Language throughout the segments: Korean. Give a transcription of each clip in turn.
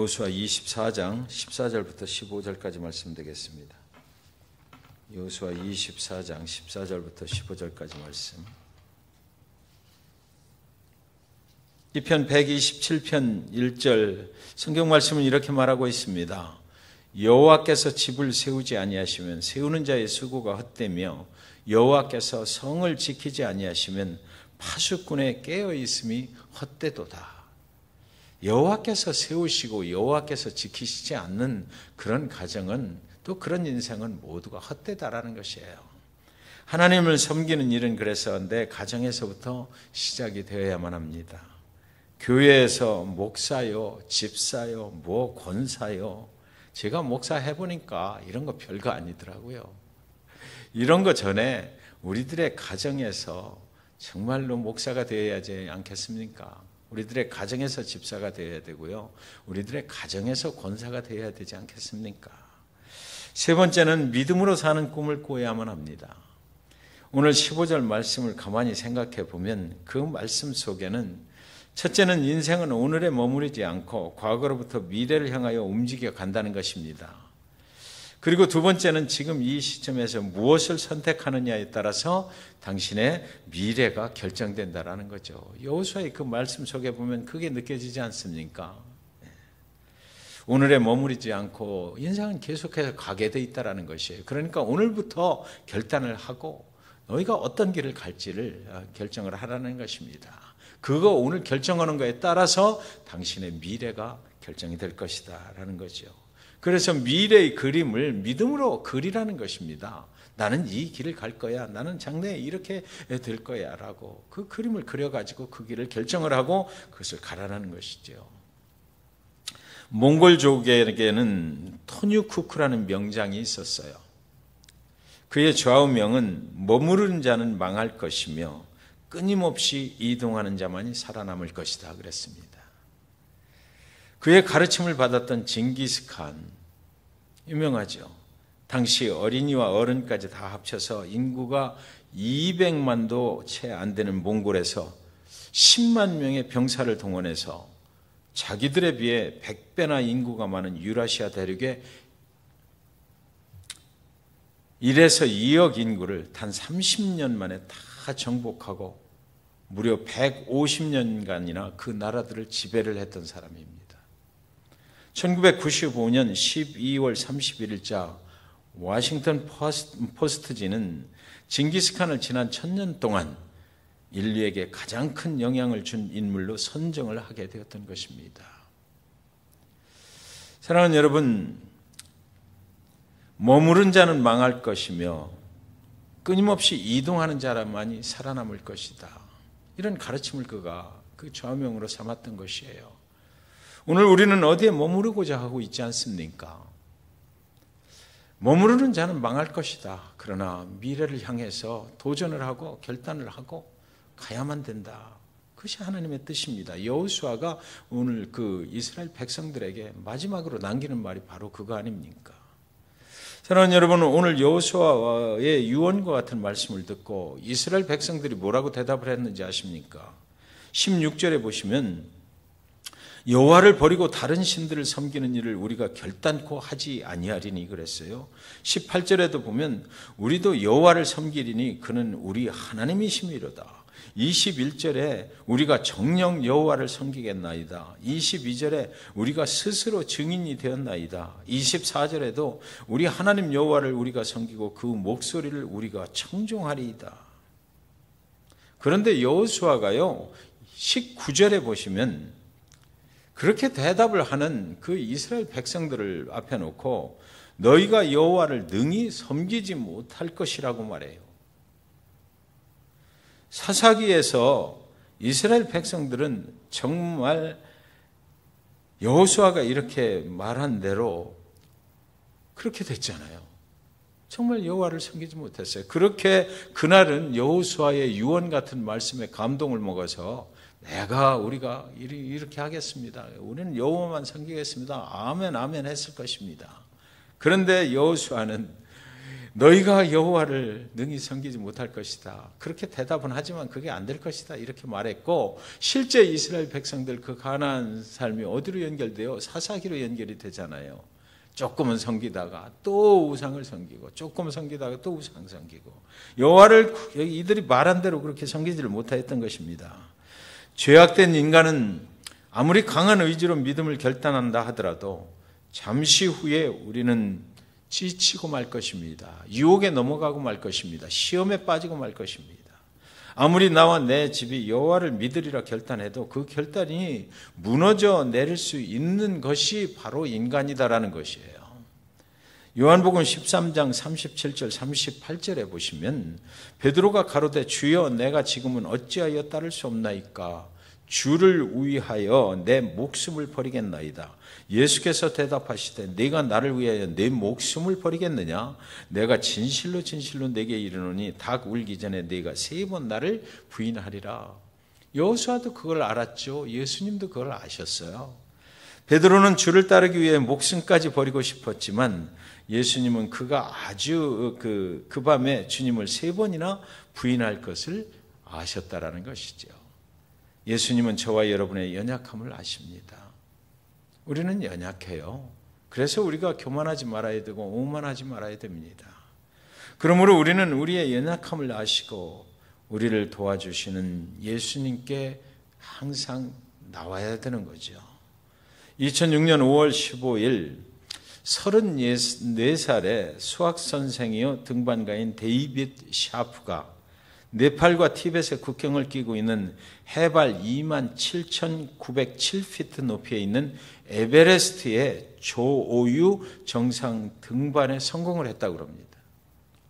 여호수아 24장 14절부터 15절까지 말씀 되겠습니다. 여호수아 24장 14절부터 15절까지 말씀. 이 편 127편 1절 성경 말씀은 이렇게 말하고 있습니다. 여호와께서 집을 세우지 아니하시면 세우는 자의 수고가 헛되며 여호와께서 성을 지키지 아니하시면 파수꾼의 깨어 있음이 헛되도다. 여호와께서 세우시고 여호와께서 지키시지 않는 그런 가정은 또 그런 인생은 모두가 헛되다라는 것이에요. 하나님을 섬기는 일은 그래서 내 가정에서부터 시작이 되어야만 합니다. 교회에서 목사요, 집사요, 뭐 권사요. 제가 목사 해보니까 이런 거 별거 아니더라고요. 이런 거 전에 우리들의 가정에서 정말로 목사가 되어야 하지 않겠습니까? 우리들의 가정에서 집사가 되어야 되고요. 우리들의 가정에서 권사가 되어야 되지 않겠습니까? 세 번째는 믿음으로 사는 꿈을 꾸어야만 합니다. 오늘 15절 말씀을 가만히 생각해 보면 그 말씀 속에는 첫째는 인생은 오늘에 머무르지 않고 과거로부터 미래를 향하여 움직여 간다는 것입니다. 그리고 두 번째는 지금 이 시점에서 무엇을 선택하느냐에 따라서 당신의 미래가 결정된다라는 거죠. 여호수아의 그 말씀 속에 보면 그게 느껴지지 않습니까? 오늘에 머무르지 않고 인생은 계속해서 가게 돼 있다라는 것이에요. 그러니까 오늘부터 결단을 하고 너희가 어떤 길을 갈지를 결정을 하라는 것입니다. 그거 오늘 결정하는 것에 따라서 당신의 미래가 결정이 될 것이다 라는 거죠. 그래서 미래의 그림을 믿음으로 그리라는 것입니다. 나는 이 길을 갈 거야. 나는 장래에 이렇게 될 거야 라고 그 그림을 그려가지고 그 길을 결정을 하고 그것을 가라는 것이죠. 몽골족에게는 토뉴쿠크라는 명장이 있었어요. 그의 좌우명은 머무르는 자는 망할 것이며 끊임없이 이동하는 자만이 살아남을 것이다 그랬습니다. 그의 가르침을 받았던 징기스칸 유명하죠. 당시 어린이와 어른까지 다 합쳐서 인구가 200만도 채 안 되는 몽골에서 10만 명의 병사를 동원해서 자기들에 비해 100배나 인구가 많은 유라시아 대륙에 1에서 2억 인구를 단 30년 만에 다 정복하고 무려 150년간이나 그 나라들을 지배를 했던 사람입니다. 1995년 12월 31일자 워싱턴 포스트지는 징기스칸을 지난 1000년 동안 인류에게 가장 큰 영향을 준 인물로 선정을 하게 되었던 것입니다. 사랑하는 여러분, 머무른 자는 망할 것이며 끊임없이 이동하는 자만이 살아남을 것이다. 이런 가르침을 그가 그 좌우명으로 삼았던 것이에요. 오늘 우리는 어디에 머무르고자 하고 있지 않습니까? 머무르는 자는 망할 것이다. 그러나 미래를 향해서 도전을 하고 결단을 하고 가야만 된다. 그것이 하나님의 뜻입니다. 여호수아가 오늘 그 이스라엘 백성들에게 마지막으로 남기는 말이 바로 그거 아닙니까? 사랑하는 여러분, 오늘 여호수아의 유언과 같은 말씀을 듣고 이스라엘 백성들이 뭐라고 대답을 했는지 아십니까? 16절에 보시면 여호와를 버리고 다른 신들을 섬기는 일을 우리가 결단코 하지 아니하리니 그랬어요. 18절에도 보면 우리도 여호와를 섬기리니 그는 우리 하나님이심이로다. 21절에 우리가 정녕 여호와를 섬기겠나이다. 22절에 우리가 스스로 증인이 되었나이다. 24절에도 우리 하나님 여호와를 우리가 섬기고 그 목소리를 우리가 청종하리이다. 그런데 여호수아가요 19절에 보시면 그렇게 대답을 하는 그 이스라엘 백성들을 앞에 놓고 너희가 여호와를 능히 섬기지 못할 것이라고 말해요. 사사기에서 이스라엘 백성들은 정말 여호수아가 이렇게 말한 대로 그렇게 됐잖아요. 정말 여호와를 섬기지 못했어요. 그렇게 그날은 여호수아의 유언 같은 말씀에 감동을 먹어서 우리가 이렇게 하겠습니다. 우리는 여호와만 섬기겠습니다. 아멘 아멘 했을 것입니다. 그런데 여호수아는 너희가 여호와를 능히 섬기지 못할 것이다. 그렇게 대답은 하지만 그게 안 될 것이다. 이렇게 말했고, 실제 이스라엘 백성들 그 가나안 삶이 어디로 연결돼요? 사사기로 연결이 되잖아요. 조금은 섬기다가 또 우상을 섬기고, 조금 섬기다가 또 우상 섬기고, 여호와를 이들이 말한 대로 그렇게 섬기지를 못하였던 것입니다. 죄악된 인간은 아무리 강한 의지로 믿음을 결단한다 하더라도 잠시 후에 우리는 지치고 말 것입니다. 유혹에 넘어가고 말 것입니다. 시험에 빠지고 말 것입니다. 아무리 나와 내 집이 여호와를 믿으리라 결단해도 그 결단이 무너져 내릴 수 있는 것이 바로 인간이다라는 것이에요. 요한복음 13장 37절 38절에 보시면 베드로가 가로되 주여 내가 지금은 어찌하여 따를 수 없나이까 주를 위하여 내 목숨을 버리겠나이다. 예수께서 대답하시되 네가 나를 위하여 내 목숨을 버리겠느냐? 내가 진실로 진실로 네게 이르노니 닭 울기 전에 네가 3번 나를 부인하리라. 여호수아도 그걸 알았죠. 예수님도 그걸 아셨어요. 베드로는 주를 따르기 위해 목숨까지 버리고 싶었지만 예수님은 그가 아주 그 밤에 주님을 3번이나 부인할 것을 아셨다라는 것이죠. 예수님은 저와 여러분의 연약함을 아십니다. 우리는 연약해요. 그래서 우리가 교만하지 말아야 되고 오만하지 말아야 됩니다. 그러므로 우리는 우리의 연약함을 아시고 우리를 도와주시는 예수님께 항상 나와야 되는 거죠. 2006년 5월 15일 34살의 수학선생이요 등반가인 데이빗 샤프가 네팔과 티벳의 국경을 끼고 있는 해발 27,907피트 높이에 있는 에베레스트의 조오유 정상 등반에 성공을 했다고 합니다.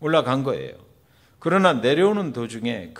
올라간 거예요. 그러나 내려오는 도중에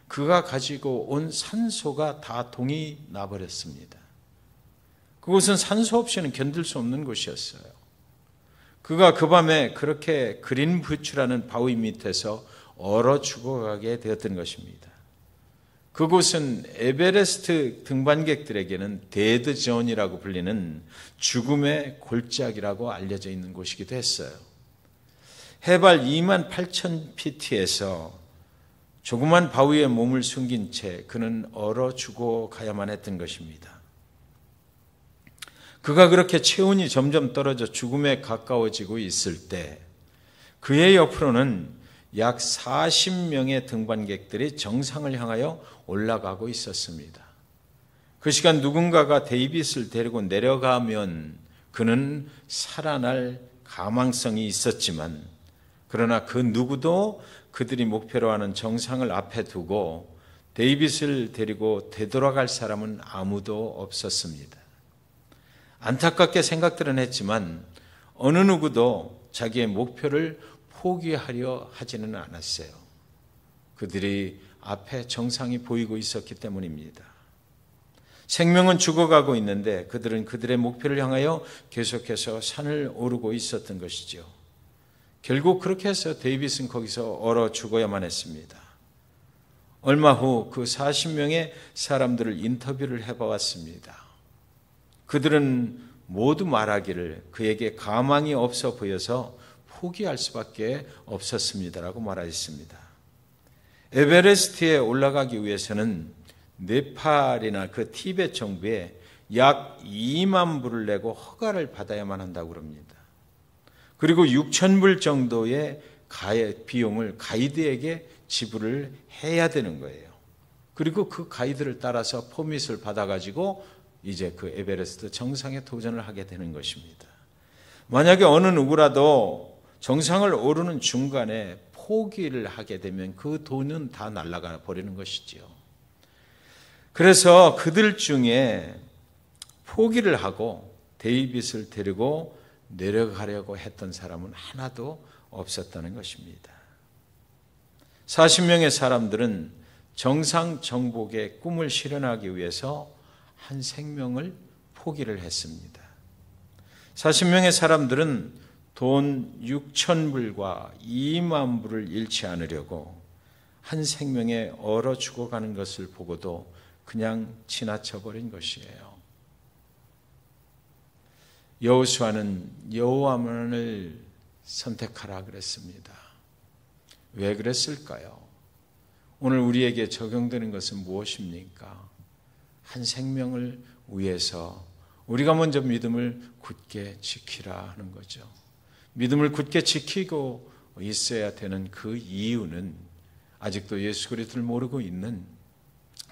그가 가지고 온 산소가 다 동이 나버렸습니다. 그곳은 산소 없이는 견딜 수 없는 곳이었어요. 그가 그 밤에 그렇게 그린부츠라는 바위 밑에서 얼어 죽어가게 되었던 것입니다. 그곳은 에베레스트 등반객들에게는 데드존이라고 불리는 죽음의 골짜기라고 알려져 있는 곳이기도 했어요. 해발 28,000피트에서 조그만 바위에 몸을 숨긴 채 그는 얼어 죽어가야만 했던 것입니다. 그가 그렇게 체온이 점점 떨어져 죽음에 가까워지고 있을 때 그의 옆으로는 약 40명의 등반객들이 정상을 향하여 올라가고 있었습니다. 그 시간 누군가가 데이빗을 데리고 내려가면 그는 살아날 가망성이 있었지만 그러나 그 누구도 그들이 목표로 하는 정상을 앞에 두고 데이빗을 데리고 되돌아갈 사람은 아무도 없었습니다. 안타깝게 생각들은 했지만 어느 누구도 자기의 목표를 포기하려 하지는 않았어요. 그들이 앞에 정상이 보이고 있었기 때문입니다. 생명은 죽어가고 있는데 그들은 그들의 목표를 향하여 계속해서 산을 오르고 있었던 것이죠. 결국 그렇게 해서 데이빗은 거기서 얼어 죽어야만 했습니다. 얼마 후 그 40명의 사람들을 인터뷰를 해보았습니다. 그들은 모두 말하기를 그에게 가망이 없어 보여서 포기할 수밖에 없었습니다라고 말하였습니다. 에베레스트에 올라가기 위해서는 네팔이나 그 티벳 정부에 약 2만 불을 내고 허가를 받아야만 한다고 합니다. 그리고 6,000불 정도의 비용을 가이드에게 지불을 해야 되는 거예요. 그리고 그 가이드를 따라서 퍼밋을 받아가지고 이제 그 에베레스트 정상에 도전을 하게 되는 것입니다. 만약에 어느 누구라도 정상을 오르는 중간에 포기를 하게 되면 그 돈은 다 날아가 버리는 것이지요. 그래서 그들 중에 포기를 하고 데이빗을 데리고 내려가려고 했던 사람은 하나도 없었다는 것입니다. 40명의 사람들은 정상 정복의 꿈을 실현하기 위해서 한 생명을 포기를 했습니다. 40명의 사람들은 돈 6,000불과 2만 불을 잃지 않으려고 한 생명에 얼어 죽어가는 것을 보고도 그냥 지나쳐버린 것이에요. 여호수아는 여호와만을 선택하라 그랬습니다. 왜 그랬을까요? 오늘 우리에게 적용되는 것은 무엇입니까? 한 생명을 위해서 우리가 먼저 믿음을 굳게 지키라 하는 거죠. 믿음을 굳게 지키고 있어야 되는 그 이유는 아직도 예수 그리스도를 모르고 있는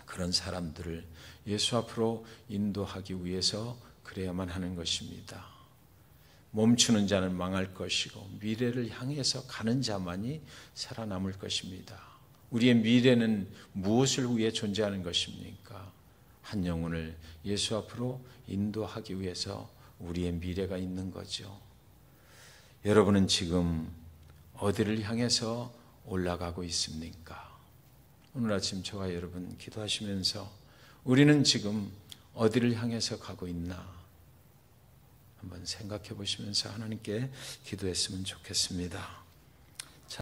그런 사람들을 예수 앞으로 인도하기 위해서 그래야만 하는 것입니다. 멈추는 자는 망할 것이고 미래를 향해서 가는 자만이 살아남을 것입니다. 우리의 미래는 무엇을 위해 존재하는 것입니까? 한 영혼을 예수 앞으로 인도하기 위해서 우리의 미래가 있는 거죠. 여러분은 지금 어디를 향해서 올라가고 있습니까? 오늘 아침 저와 여러분 기도하시면서 우리는 지금 어디를 향해서 가고 있나 한번 생각해 보시면서 하나님께 기도했으면 좋겠습니다.